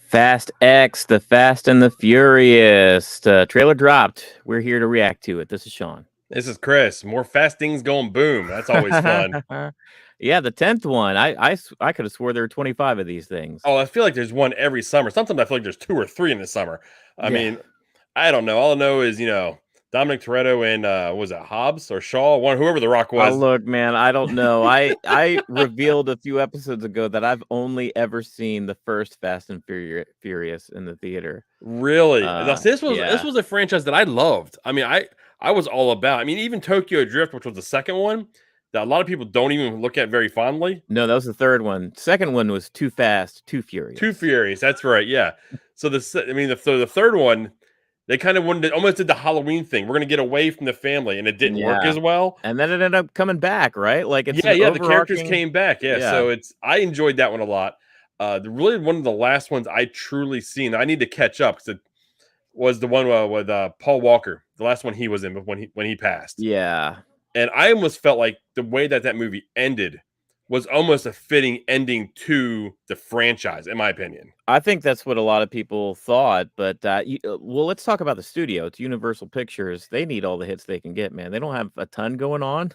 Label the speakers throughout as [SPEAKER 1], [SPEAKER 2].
[SPEAKER 1] Fast X, The Fast and the Furious. Trailer dropped. We're here to react to it. This is Sean.
[SPEAKER 2] This is Chris. More fast things going boom. That's always fun.
[SPEAKER 1] Yeah, the 10th one. I could have swore there were 25 of these things.
[SPEAKER 2] Oh, I feel like there's one every summer. Sometimes I feel like there's 2 or 3 in the summer. I
[SPEAKER 1] Yeah.
[SPEAKER 2] mean, I don't know. All I know is, Dominic Toretto and was it Hobbs or Shaw? Whoever the Rock was.
[SPEAKER 1] Oh, look, man, I don't know. I revealed a few episodes ago that I've only ever seen the first Fast and Furious in the theater.
[SPEAKER 2] Really? Now, this was a franchise that I loved. I mean, I was all about. I mean, even Tokyo Drift, which was the second one, that a lot of people don't even look at very fondly.
[SPEAKER 1] No, that was the third one. Second one was Too Fast, Too Furious.
[SPEAKER 2] Too Furious. That's right. Yeah. So the third one, they kind of almost did the Halloween thing. We're going to get away from the family, and it didn't work as well.
[SPEAKER 1] And then it ended up coming back, right? Like it's
[SPEAKER 2] the characters came back. Yeah. So I enjoyed that one a lot. Really one of the last ones I truly seen. I need to catch up because it was the one with Paul Walker, the last one he was in when he passed.
[SPEAKER 1] Yeah.
[SPEAKER 2] And I almost felt like the way that movie ended was almost a fitting ending to the franchise, in my opinion.
[SPEAKER 1] I think that's what a lot of people thought, but well, let's talk about the studio. It's Universal Pictures. They need all the hits they can get, man. They don't have a ton going on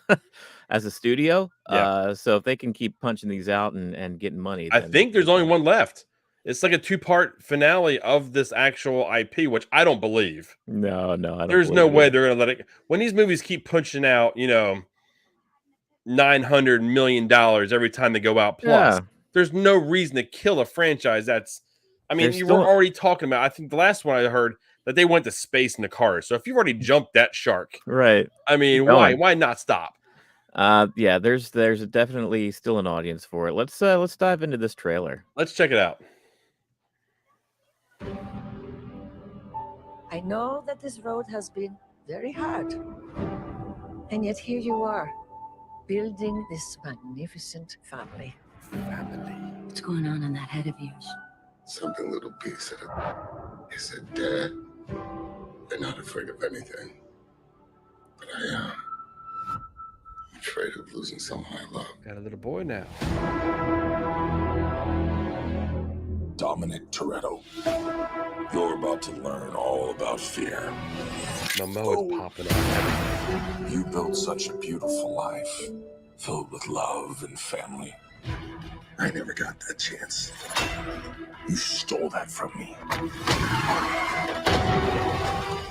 [SPEAKER 1] as a studio.
[SPEAKER 2] Yeah.
[SPEAKER 1] So if they can keep punching these out and getting money,
[SPEAKER 2] I think there's only one left. It's like a 2-part finale of this actual IP, which I don't believe.
[SPEAKER 1] No, I don't.
[SPEAKER 2] There's no way they're gonna let it. When these movies keep punching out, $900 million every time they go out. Plus, there's no reason to kill a franchise. You were already talking about. I think the last one I heard that they went to space in the cars. So if you've already jumped that shark,
[SPEAKER 1] right?
[SPEAKER 2] I mean, why not stop?
[SPEAKER 1] Yeah, there's definitely still an audience for it. Let's dive into this trailer.
[SPEAKER 2] Let's check it out.
[SPEAKER 3] I know that this road has been very hard, and yet here you are, building this magnificent family.
[SPEAKER 4] What's going on in that head of yours?
[SPEAKER 5] Something little piece of it. He said, Dad, they're not afraid of anything. But I am. I'm afraid of losing someone I love.
[SPEAKER 2] Got a little boy now.
[SPEAKER 6] Dominic Toretto, you're about to learn all about fear.
[SPEAKER 2] Momo is popping up.
[SPEAKER 6] You built such a beautiful life, filled with love and family.
[SPEAKER 5] I never got that chance.
[SPEAKER 6] You stole that from me.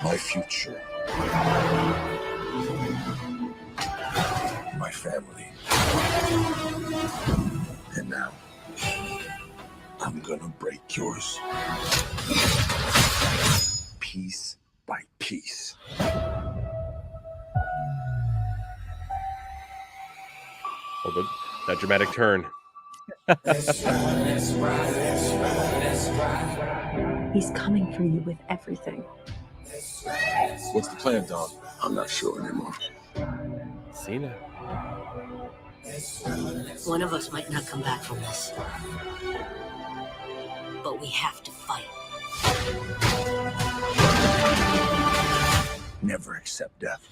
[SPEAKER 6] My future. My family.
[SPEAKER 5] And now,
[SPEAKER 6] I'm gonna break yours. Piece by piece.
[SPEAKER 2] Oh, that dramatic turn.
[SPEAKER 4] He's coming for you with everything.
[SPEAKER 6] What's the plan, Dom?
[SPEAKER 5] I'm not sure anymore.
[SPEAKER 2] Cena.
[SPEAKER 4] One of us might not come back from this. But we have to fight.
[SPEAKER 6] Never accept death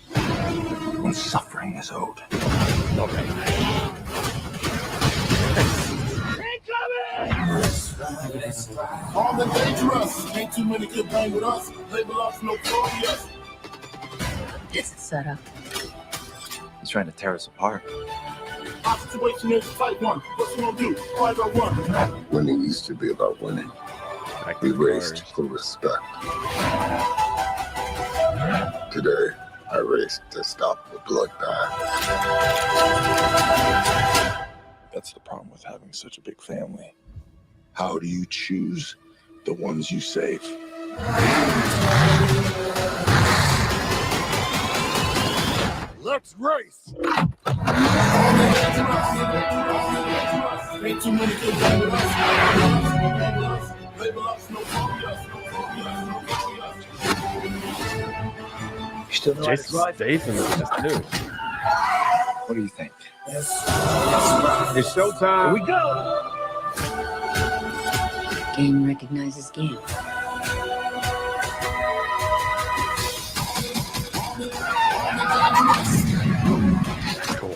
[SPEAKER 6] when suffering is owed.
[SPEAKER 2] Okay.
[SPEAKER 7] Armed and dangerous. Ain't too many can bang with us. Label us notorious.
[SPEAKER 4] It's a setup.
[SPEAKER 8] He's trying to tear us apart.
[SPEAKER 7] Our situation is fight one. What you gonna do? Fight or run?
[SPEAKER 5] Winning used to be about winning. We raced for respect. Today, I raced to stop the bloodbath.
[SPEAKER 6] That's the problem with having such a big family. How do you choose the ones you save?
[SPEAKER 7] Let's race. Ain't too many can bang with us. Label us notorious.
[SPEAKER 8] Still
[SPEAKER 2] Jason Statham is just new.
[SPEAKER 8] What do you think?
[SPEAKER 7] It's showtime. Here we go.
[SPEAKER 4] Game recognizes game.
[SPEAKER 2] Cool.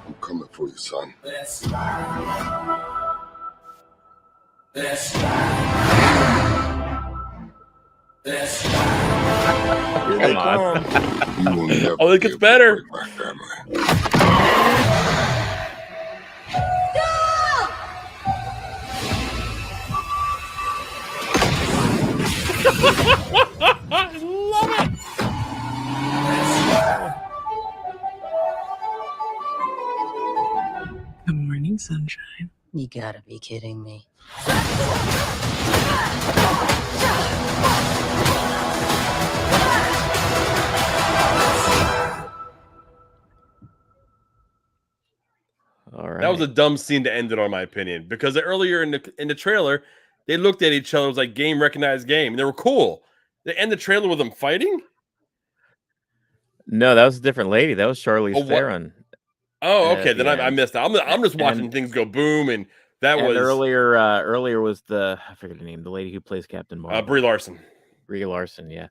[SPEAKER 5] I'm coming for you, son.
[SPEAKER 7] That's right. That's right.
[SPEAKER 5] Here
[SPEAKER 1] Come
[SPEAKER 5] they
[SPEAKER 1] on.
[SPEAKER 5] come. You will never
[SPEAKER 2] Oh, it
[SPEAKER 5] be
[SPEAKER 2] gets
[SPEAKER 5] able to
[SPEAKER 2] better.
[SPEAKER 5] break my family.
[SPEAKER 2] I love it.
[SPEAKER 4] Good morning, sunshine. You gotta be kidding me.
[SPEAKER 1] All
[SPEAKER 2] That was
[SPEAKER 1] right.
[SPEAKER 2] a dumb scene to end it on, my opinion, because earlier in the trailer, they looked at each other. It was like game recognized game. And they were cool. They end the trailer with them fighting.
[SPEAKER 1] No, that was a different lady. That was Charlize
[SPEAKER 2] Oh, what?
[SPEAKER 1] Theron
[SPEAKER 2] Oh,
[SPEAKER 1] at
[SPEAKER 2] okay. Then
[SPEAKER 1] the
[SPEAKER 2] I
[SPEAKER 1] end.
[SPEAKER 2] missed that. I'm just
[SPEAKER 1] And
[SPEAKER 2] watching things go boom, and that
[SPEAKER 1] and
[SPEAKER 2] was
[SPEAKER 1] earlier was I forget her name, the lady who plays Captain
[SPEAKER 2] Brie
[SPEAKER 1] Marvel,
[SPEAKER 2] Larson.
[SPEAKER 1] Brie Larson. Yeah.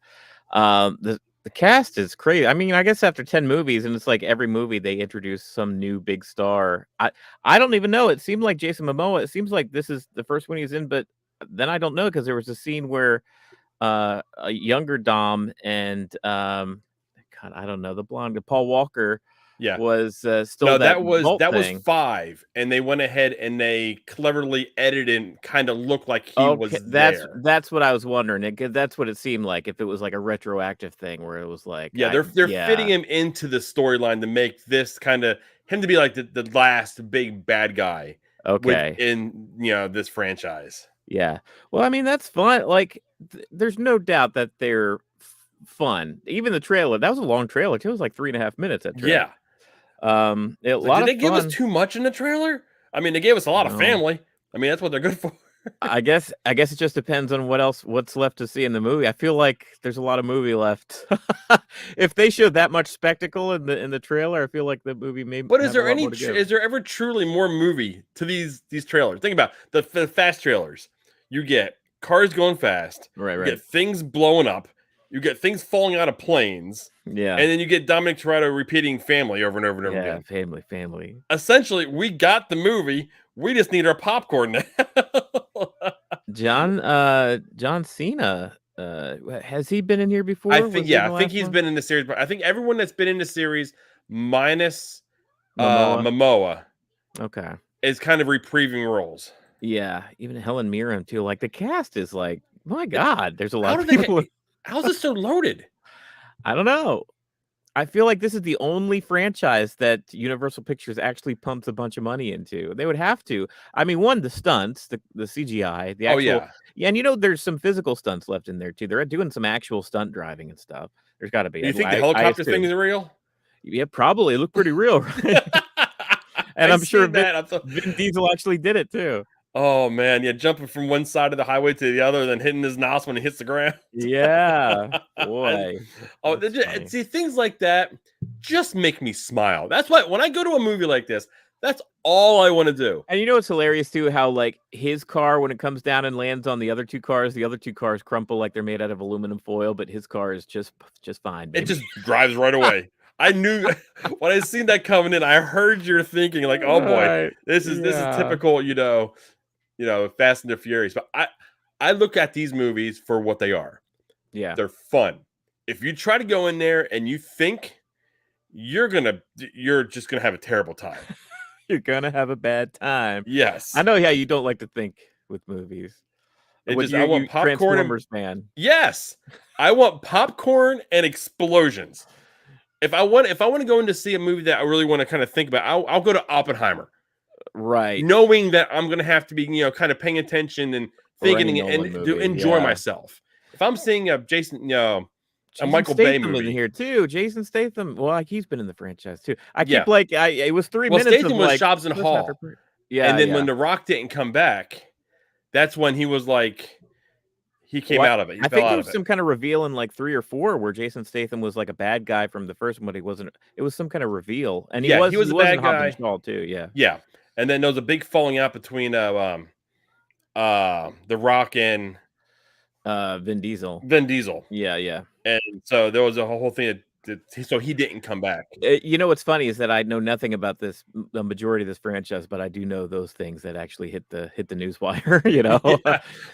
[SPEAKER 1] The cast is crazy. I mean, I guess after 10 movies, and it's like every movie they introduce some new big star. I don't even know. It seemed like Jason Momoa. It seems like this is the first one he's in, but then I don't know because there was a scene where a younger Dom and God, I don't know, the blonde Paul Walker
[SPEAKER 2] Yeah.
[SPEAKER 1] was stole
[SPEAKER 2] No,
[SPEAKER 1] that
[SPEAKER 2] that
[SPEAKER 1] vault
[SPEAKER 2] was
[SPEAKER 1] thing.
[SPEAKER 2] 5, and they went ahead and they cleverly edited and kind of looked like he
[SPEAKER 1] Okay,
[SPEAKER 2] was there.
[SPEAKER 1] that's what I was wondering. That's what it seemed like. If it was like a retroactive thing where it was like,
[SPEAKER 2] Yeah, they're fitting
[SPEAKER 1] yeah,
[SPEAKER 2] him into the storyline to make this kind of him to be like the last big bad guy
[SPEAKER 1] okay,
[SPEAKER 2] within this franchise.
[SPEAKER 1] yeah. Well, I mean that's fun. Like, there's no doubt that they're fun. Even the trailer, that was a long trailer too. It was like 3.5 minutes. That trailer.
[SPEAKER 2] Yeah.
[SPEAKER 1] A
[SPEAKER 2] It's like,
[SPEAKER 1] lot
[SPEAKER 2] did
[SPEAKER 1] of
[SPEAKER 2] they give us
[SPEAKER 1] fun.
[SPEAKER 2] too much in the trailer? I mean, they gave us a lot of
[SPEAKER 1] No.
[SPEAKER 2] family. I mean, that's what they're good for.
[SPEAKER 1] I guess it just depends on what's left to see in the movie. I feel like there's a lot of movie left. If they showed that much spectacle in the trailer, I feel like the movie may
[SPEAKER 2] But is
[SPEAKER 1] have a
[SPEAKER 2] there
[SPEAKER 1] lot more to give.
[SPEAKER 2] is there ever truly more movie to these trailers? Think about the fast trailers. You get cars going fast,
[SPEAKER 1] Right,
[SPEAKER 2] you
[SPEAKER 1] right.
[SPEAKER 2] get things blowing up, you get things falling out of planes,
[SPEAKER 1] Yeah.
[SPEAKER 2] and then you get Dominic Toretto repeating family over and over and over
[SPEAKER 1] Yeah,
[SPEAKER 2] again.
[SPEAKER 1] family.
[SPEAKER 2] Essentially, we got the movie. We just need our popcorn now.
[SPEAKER 1] John Cena, has he been in here before? Was he in
[SPEAKER 2] I
[SPEAKER 1] the
[SPEAKER 2] think
[SPEAKER 1] last
[SPEAKER 2] he's
[SPEAKER 1] one?
[SPEAKER 2] been in the series, but I think everyone that's been in the series minus
[SPEAKER 1] Momoa?
[SPEAKER 2] Momoa
[SPEAKER 1] Okay.
[SPEAKER 2] is kind of reprieving roles.
[SPEAKER 1] Yeah, even Helen Mirren too. Like, the cast is like, my
[SPEAKER 2] It,
[SPEAKER 1] god, there's a lot
[SPEAKER 2] how
[SPEAKER 1] of
[SPEAKER 2] did they
[SPEAKER 1] people.
[SPEAKER 2] how's this so loaded?
[SPEAKER 1] I don't know. I feel like this is the only franchise that Universal Pictures actually pumps a bunch of money into. They would have to. I mean, one, the stunts, the CGI, the
[SPEAKER 2] Oh
[SPEAKER 1] actual,
[SPEAKER 2] yeah.
[SPEAKER 1] yeah, and there's some physical stunts left in there too. They're doing some actual stunt driving and stuff. There's got to be.
[SPEAKER 2] You think the
[SPEAKER 1] I
[SPEAKER 2] helicopter thing
[SPEAKER 1] assume.
[SPEAKER 2] is real?
[SPEAKER 1] Yeah, probably. It looked pretty real, right? And
[SPEAKER 2] I
[SPEAKER 1] I'm sure
[SPEAKER 2] seen that. I thought,
[SPEAKER 1] Vin Diesel actually did it too.
[SPEAKER 2] oh man, yeah, jumping from one side of the highway to the other, then hitting his nostril when he hits the ground.
[SPEAKER 1] Yeah, boy,
[SPEAKER 2] Oh,
[SPEAKER 1] that's funny.
[SPEAKER 2] see, things like that just make me smile. That's why when I go to a movie like this, that's all I want to do.
[SPEAKER 1] And what's hilarious too? How like his car, when it comes down and lands on the other two cars crumple like they're made out of aluminum foil, but his car is just fine,
[SPEAKER 2] It
[SPEAKER 1] baby.
[SPEAKER 2] just drives right away. I knew when I seen that coming in, I heard your thinking like, "Oh boy,
[SPEAKER 1] Right.
[SPEAKER 2] this is
[SPEAKER 1] Yeah.
[SPEAKER 2] typical, Fast and the Furious." But I look at these movies for what they are.
[SPEAKER 1] Yeah.
[SPEAKER 2] They're fun. If you try to go in there and you think you're just gonna have a terrible time.
[SPEAKER 1] You're gonna have a bad time.
[SPEAKER 2] Yes.
[SPEAKER 1] I know how you don't like to think with movies.
[SPEAKER 2] I want
[SPEAKER 1] You
[SPEAKER 2] popcorn and
[SPEAKER 1] Transformers fan.
[SPEAKER 2] yes, I want popcorn and explosions. If I want to go in to see a movie that I really want to kind of think about, I'll go to Oppenheimer,
[SPEAKER 1] Right.
[SPEAKER 2] knowing that I'm going to have to be kind of paying attention and
[SPEAKER 1] Or any
[SPEAKER 2] thinking
[SPEAKER 1] Nolan
[SPEAKER 2] and to
[SPEAKER 1] movie,
[SPEAKER 2] enjoy
[SPEAKER 1] yeah.
[SPEAKER 2] myself. If I'm seeing a a
[SPEAKER 1] Jason
[SPEAKER 2] Michael Bay
[SPEAKER 1] Statham in
[SPEAKER 2] movie,
[SPEAKER 1] here too. Jason Statham. Well, like, he's been in the franchise too. I
[SPEAKER 2] yeah.
[SPEAKER 1] keep like it was 3
[SPEAKER 2] Well,
[SPEAKER 1] minutes of
[SPEAKER 2] Statham was
[SPEAKER 1] like
[SPEAKER 2] Shobbs and
[SPEAKER 1] push
[SPEAKER 2] Hall,
[SPEAKER 1] after push. Yeah,
[SPEAKER 2] and then
[SPEAKER 1] yeah.
[SPEAKER 2] when The Rock didn't come back, that's when he was like, he came
[SPEAKER 1] Well,
[SPEAKER 2] out of it. He
[SPEAKER 1] I
[SPEAKER 2] fell
[SPEAKER 1] think there
[SPEAKER 2] out
[SPEAKER 1] was
[SPEAKER 2] of it.
[SPEAKER 1] some kind of reveal in like 3 or 4 where Jason Statham was like a bad guy from the first one, but he wasn't. It was some kind of reveal, and
[SPEAKER 2] Yeah, he was
[SPEAKER 1] he
[SPEAKER 2] a
[SPEAKER 1] was
[SPEAKER 2] bad
[SPEAKER 1] in Hobbs and
[SPEAKER 2] guy.
[SPEAKER 1] Shaw too. Yeah,
[SPEAKER 2] Yeah, and then there was a big falling out between The Rock and
[SPEAKER 1] Vin Diesel.
[SPEAKER 2] Vin Diesel.
[SPEAKER 1] Yeah, yeah.
[SPEAKER 2] And so there was a whole thing so he didn't come back.
[SPEAKER 1] You know what's funny is that I know nothing about the majority of this franchise, but I do know those things that actually hit the news wire.
[SPEAKER 2] Yeah. Well,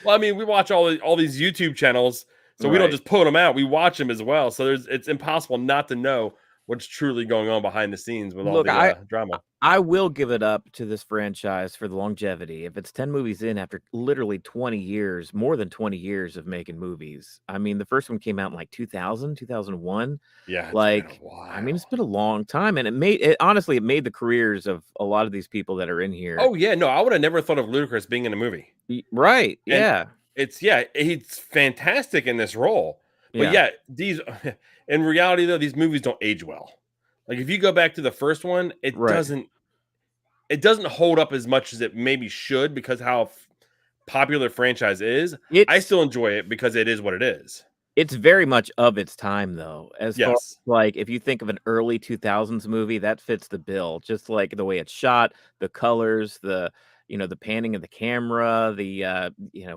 [SPEAKER 2] I mean, we watch all these YouTube channels, so we don't
[SPEAKER 1] Right.
[SPEAKER 2] just put them out; we watch them as well. So it's impossible not to know what's truly going on behind the scenes with all
[SPEAKER 1] Look,
[SPEAKER 2] the drama.
[SPEAKER 1] I will give it up to this franchise for the longevity. If it's 10 movies in after literally 20 years, more than 20 years of making movies. I mean, the first one came out in like 2000, 2001.
[SPEAKER 2] Yeah, it's been a
[SPEAKER 1] Like, I mean,
[SPEAKER 2] while.
[SPEAKER 1] it's been a long time, and it made the careers of a lot of these people that are in here.
[SPEAKER 2] Oh yeah, no, I would have never thought of Ludacris being in a movie.
[SPEAKER 1] Right.
[SPEAKER 2] And
[SPEAKER 1] Yeah.
[SPEAKER 2] he's fantastic in this role. But
[SPEAKER 1] Yeah.
[SPEAKER 2] these in reality though, these movies don't age well. Like if you go back to the first one,
[SPEAKER 1] Right.
[SPEAKER 2] it doesn't hold up as much as it maybe should because how popular franchise is. I
[SPEAKER 1] It's
[SPEAKER 2] still enjoy it because it is what it is.
[SPEAKER 1] It's very much of its time, though. As far as,
[SPEAKER 2] Yes.
[SPEAKER 1] like, if you think of an early 2000s movie, that fits the bill. Just like the way it's shot, the colors, the panning of the camera,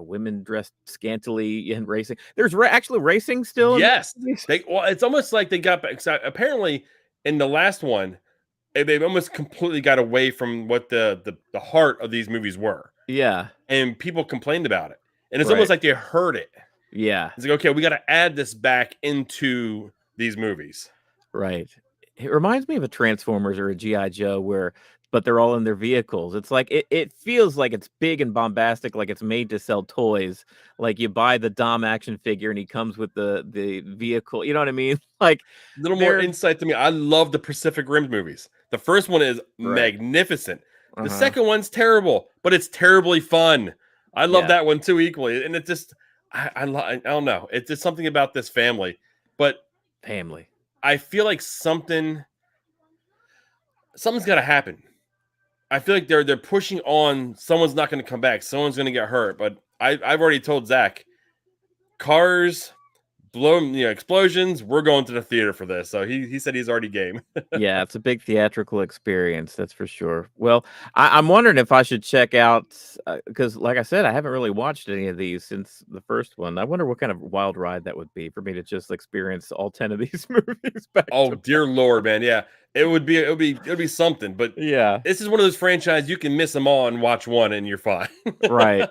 [SPEAKER 1] women dressed scantily in racing. There's actually racing still in
[SPEAKER 2] Yes.
[SPEAKER 1] movies?
[SPEAKER 2] It's almost like they got back. So apparently, in the last one, they've almost completely got away from what the heart of these movies were,
[SPEAKER 1] Yeah,
[SPEAKER 2] and people complained about it. And it's
[SPEAKER 1] right.
[SPEAKER 2] almost like they heard it.
[SPEAKER 1] Yeah,
[SPEAKER 2] It's like, okay, we got to add this back into these movies.
[SPEAKER 1] right. It reminds me of a Transformers or a G.I. Joe but they're all in their vehicles. It's like it feels like it's big and bombastic, like it's made to sell toys. Like you buy the Dom action figure and he comes with the vehicle. You know what I mean? Like
[SPEAKER 2] A little more
[SPEAKER 1] they're
[SPEAKER 2] insight to me. I love the Pacific Rim movies. The first one is
[SPEAKER 1] right.
[SPEAKER 2] magnificent. The
[SPEAKER 1] Uh-huh.
[SPEAKER 2] second one's terrible, but it's terribly fun. I love
[SPEAKER 1] Yeah.
[SPEAKER 2] that one too equally. And it just, I don't know. It's just something about this family. But
[SPEAKER 1] Family.
[SPEAKER 2] I feel like something's got to happen. I feel like they're pushing on. Someone's not going to come back. Someone's going to get hurt. But I've already told Zach, cars, explosions. We're going to the theater for this. So he said he's already game.
[SPEAKER 1] Yeah, it's a big theatrical experience, that's for sure. Well, I'm wondering if I should check out because, like I said, I haven't really watched any of these since the first one. I wonder what kind of wild ride that would be for me to just experience all 10 of these movies back.
[SPEAKER 2] Oh dear Lord, man! Yeah, it would be something. But
[SPEAKER 1] Yeah,
[SPEAKER 2] this is one of those franchises you can miss them all and watch one, and you're fine.
[SPEAKER 1] right.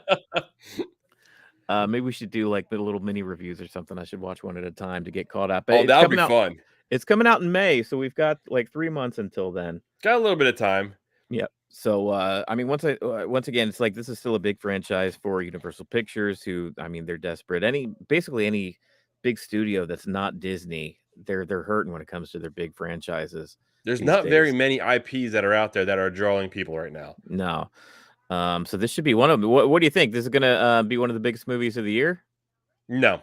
[SPEAKER 1] Maybe we should do like the little mini reviews or something. I should watch one at a time to get caught up.
[SPEAKER 2] Oh,
[SPEAKER 1] It's
[SPEAKER 2] that would be
[SPEAKER 1] coming out.
[SPEAKER 2] fun.
[SPEAKER 1] It's coming out in May, so we've got like 3 months until then.
[SPEAKER 2] Got a little bit of time.
[SPEAKER 1] Yep. So, I mean, once again, it's like this is still a big franchise for Universal Pictures, who, I mean, they're desperate. Basically any big studio that's not Disney, they're hurting when it comes to their big franchises
[SPEAKER 2] There's
[SPEAKER 1] these
[SPEAKER 2] not very
[SPEAKER 1] days.
[SPEAKER 2] many IPs that are out there that are drawing people right now.
[SPEAKER 1] No. So this should be one of them. What do you think? This is gonna be one of the biggest movies of the year?
[SPEAKER 2] No.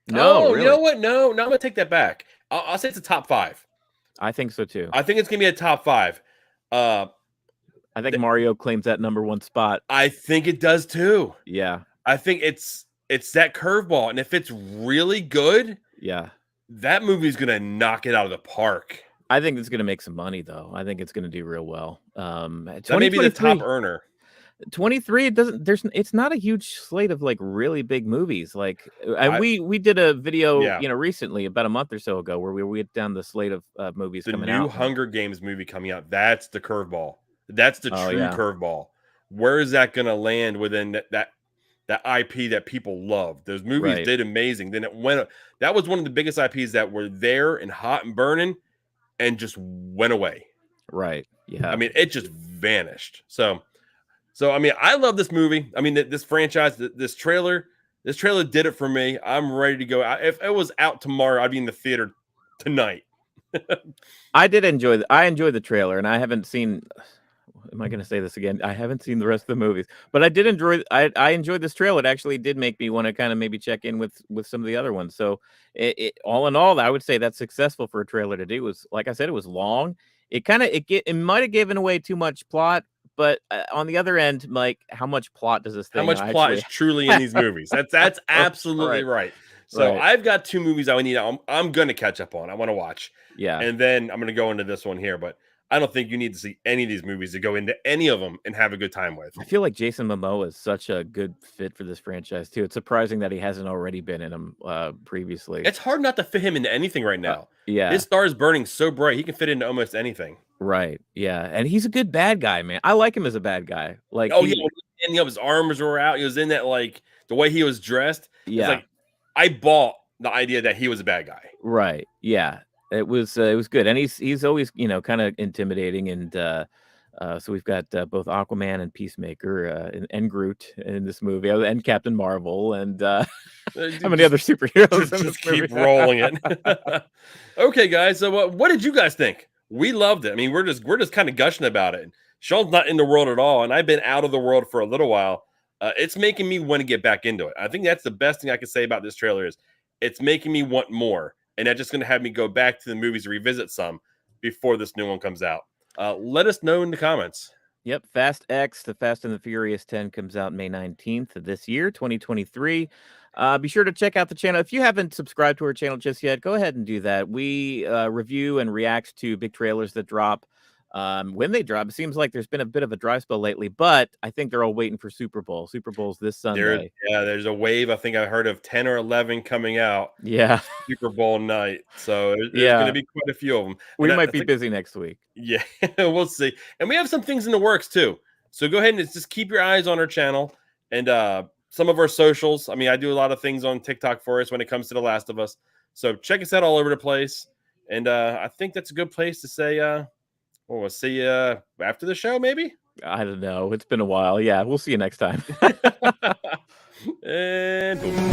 [SPEAKER 1] No,
[SPEAKER 2] Oh, you know
[SPEAKER 1] really.
[SPEAKER 2] what? No, I'm gonna take that back. I'll say it's a top 5.
[SPEAKER 1] I think so too.
[SPEAKER 2] I think it's gonna be a top 5.
[SPEAKER 1] I think Mario claims that #1 spot.
[SPEAKER 2] I think it does too.
[SPEAKER 1] Yeah.
[SPEAKER 2] I think it's that curveball, and if it's really good,
[SPEAKER 1] Yeah.
[SPEAKER 2] that movie's gonna knock it out of the park.
[SPEAKER 1] I think it's gonna make some money though. I think it's gonna do real well.
[SPEAKER 2] That may be the
[SPEAKER 1] 2023
[SPEAKER 2] top earner.
[SPEAKER 1] 23 it's not a huge slate of like really big movies like and we did a video recently about a month or so ago where we went down the slate of movies
[SPEAKER 2] The
[SPEAKER 1] coming
[SPEAKER 2] new
[SPEAKER 1] out.
[SPEAKER 2] Hunger Games movie coming out, that's the curveball. That's the true
[SPEAKER 1] yeah.
[SPEAKER 2] curveball. Where is that going to land within that IP that people love? Those movies
[SPEAKER 1] Right.
[SPEAKER 2] did amazing. Then that was one of the biggest IPs that were there and hot and burning and just went away.
[SPEAKER 1] Right. Yeah.
[SPEAKER 2] I mean, it just vanished. So I mean, I love this movie. I mean, this franchise, this trailer did it for me. I'm ready to go. If it was out tomorrow, I'd be in the theater tonight.
[SPEAKER 1] I enjoyed the trailer, and I haven't seen. Am I going to say this again? I haven't seen the rest of the movies, but I did enjoy. I enjoyed this trailer. It actually did make me want to kind of maybe check in with some of the other ones. So, all in all, I would say that's successful for a trailer to do. It was, like I said, it was long. It might have given away too much plot, but on the other end, Mike, how much plot does this thing?
[SPEAKER 2] How much plot is truly in these movies? That's absolutely right. So I've got 2 movies I need. I'm going to catch up on. I want to watch.
[SPEAKER 1] Yeah,
[SPEAKER 2] and then I'm going to go into this one here, but I don't think you need to see any of these movies to go into any of them and have a good time with.
[SPEAKER 1] I feel like Jason Momoa is such a good fit for this franchise too. It's surprising that he hasn't already been in them previously.
[SPEAKER 2] It's hard not to fit him into anything right now.
[SPEAKER 1] Yeah.
[SPEAKER 2] His star is burning so bright he can fit into almost anything.
[SPEAKER 1] Right. Yeah. And he's a good bad guy, man. I like him as a bad guy. Like,
[SPEAKER 2] oh yeah, and his arms were out. He was in that like the way he was dressed.
[SPEAKER 1] Yeah.
[SPEAKER 2] It's like I bought the idea that he was a bad guy.
[SPEAKER 1] Right. Yeah. It was good. And he's always, kind of intimidating. And so we've got both Aquaman and Peacemaker and Groot in this movie, and Captain Marvel, and how many other superheroes
[SPEAKER 2] just keep rolling it. Okay, guys. So what did you guys think? We loved it. I mean, we're just kind of gushing about it. Sean's not in the world at all, and I've been out of the world for a little while. It's making me want to get back into it. I think that's the best thing I can say about this trailer is it's making me want more, and that's just going to have me go back to the movies to revisit some before this new one comes out. Let us know in the comments.
[SPEAKER 1] Yep, Fast X, The Fast and the Furious 10 comes out May 19th of this year, 2023. Be sure to check out the channel. If you haven't subscribed to our channel just yet, go ahead and do that. We review and react to big trailers that drop when they drop. It seems like there's been a bit of a dry spell lately, but I think they're all waiting for Super Bowl. Super Bowl's this Sunday.
[SPEAKER 2] There's a wave. I think I heard of 10 or 11 coming out.
[SPEAKER 1] Yeah.
[SPEAKER 2] Super Bowl night. So there's going to be quite a few of them.
[SPEAKER 1] We might be busy next week.
[SPEAKER 2] Yeah, we'll see. And we have some things in the works too. So go ahead and just keep your eyes on our channel and some of our socials. I mean, I do a lot of things on TikTok for us when it comes to The Last of Us. So check us out all over the place. And I think that's a good place to say, we'll see you after the show, maybe?
[SPEAKER 1] I don't know. It's been a while. Yeah, we'll see you next time.
[SPEAKER 2] And boom.